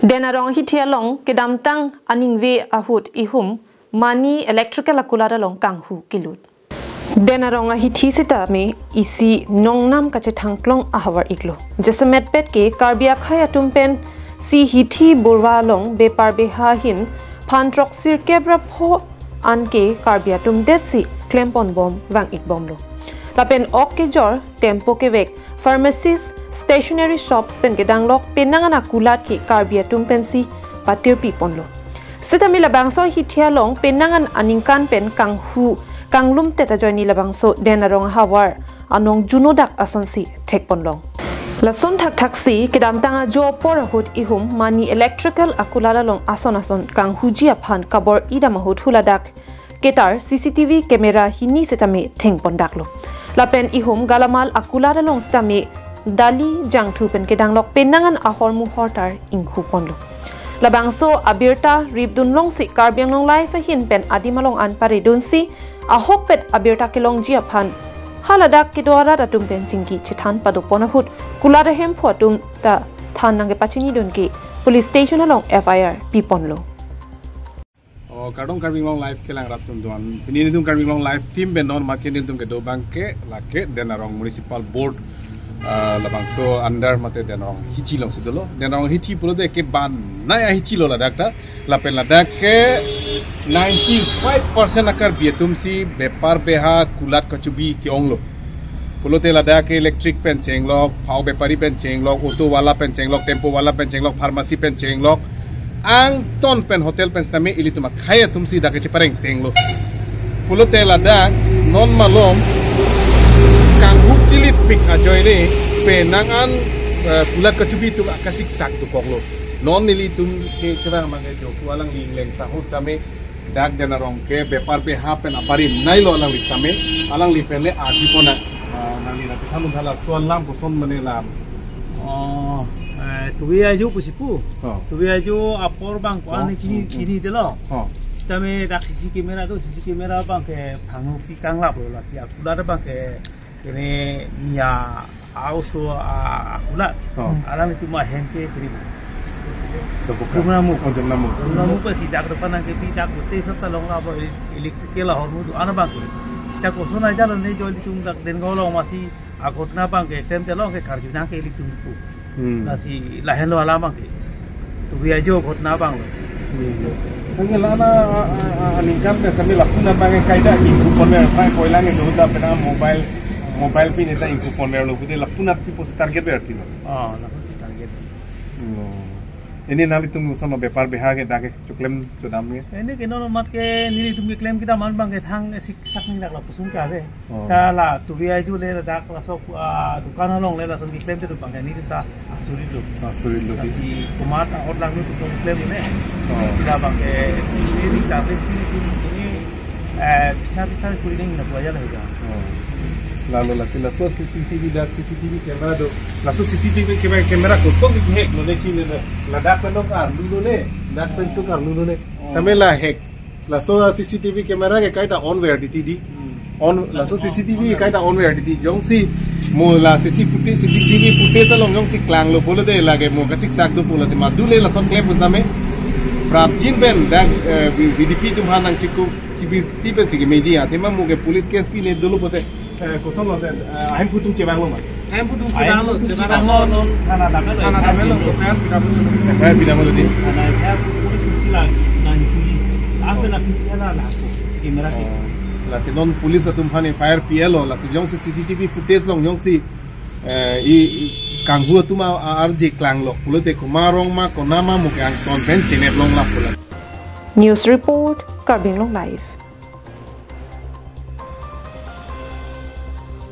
Denarong hitialong kedamtang aningve ahut ihum mani electrical akulada long kanghu kilut. Denarong hithi sita me isi nongnam kache thangklong ahawar iglo. Jesamet pet ke karbia khaya tumpen si hithi burwa long bepar beha hin phantrok sir kebra pho anke karbia tum det si klempon bom wang ik bom lo. Lapen ok ke jor tempo ke vek pharmacies stationery shops pen gedang lok penangan akulat ki karbia tumpensi patir pi ponlo sita mi labangso hithia long penangan aningkan pen kanghu kanglum teta joini labangso denarong hawar anong junodak asonsi thek ponlong lason thak thaksi kedam tanga jo por hut ihum mani electrical akulala long ason kanghu ji aphan kabor ida mahut huladak ketar cctv camera hini setame theng pondak lo lapen ihum galamal akulala long stame Dali jangthu pen kedang lok penangan ahor mu hortar inghu ponlo labangso abirta ribdun long si karbiang long life hin pen adimalong an pare dunsi ahok pet abirta kelong ji aphan haladak kedwara datum pen jingki chithan padopona hut kulada hem photum ta than nange pachini donki police station along fir pi ponlo Kadang karbing long life kelang ratun tuan ini tum karbing long life team benon makin tum ke do bangke lake denarong municipal board labangso under mate denarong hichi long sidolo denarong hichi pulo de ke ban na ya hichi lo ladak ta lapen ladak ke 95% akar bietum si bepar beha kulat kachubi ke onglo pulo te ladak ke electric pen chenglok phau bepari pen chenglok auto wala pen chenglok tempo wala pen chenglok pharmacy pen chenglok ang ton pen hotel pen stame ili tuma khaya tumsi dake chepareng tenglo pulo te ladak non malom kanghu kilit pik ajoine penangan kulat kachubi tu akasik sak tu koklo non nili tum ke kira mangai jo walang li leng sa hostame dak denarong ke bepar be hapen apari nailo alang listame alang li penle ajipona nali na chithamun thala solam ko son manela tuwi ajo kusipu tuwi ajo apor bang ko ani chini delo sisteme dak sisi kamera bang ke phangu pi kanglap lo la si akula bang ke kene nya auso akula alam itu mah hengke kribu Jumnamu pasti dak depan ke pi dak te sota long la electrical la hormu ana bang sta ko sona jalo ne joli tum dak den golong masih akotna bang ke tem telong ke karjuna ke electric tu nasi lahen lo alama ke tu biar jo khotna bang lo Pengen lama aningkan te sambil lapuna bang kaida ingkuponer pai koilang itu udah pernah mobile pin itu ingkuponer lo kude lapuna tipo target berarti lo lapu target ini nali tunggu sama bepar beha ke dake cuklem cudamnya ini kena mat ke nili tunggu klaim kita man bang ke thang sak ning dak la pusung ka be kala tu biar jo le dak la sok dukan long le la song klaim te bang ni ta asuri lo di kumat orang lu tu klaim ini kita bang ke ini ta be ini bisa kulining na buaya lah ya lalu la CCTV camera do la CCTV camera ko so di hack no ne chine la dak peno kar lulo ne dak pensu kar lulo ne tamela hack la so CCTV camera ke kaita on where di on la so CCTV kaita on where di jong si mo la CCTV footage along jong si klang lo bolo de lage mo kasik sak do pula si madule la son claim usame prap jin ben dak VDP tum hanang chiku cibir tipe si meji ate ma mo ke police case pi ne dulu pote kosong lo den ayam putung cebang lo mas ayam putung cebang lo non kana damelo ko fan tidak mau di kana ya pulis sila nani puji apa na pisiala la kamera ke la si non police atum phane fire PL la si jong si CCTV footage long jong si i kanghu atuma RJ klang lo pulote kumarong ma konama mo ke ang ton ben chenep long la pula News report Karbing Long Live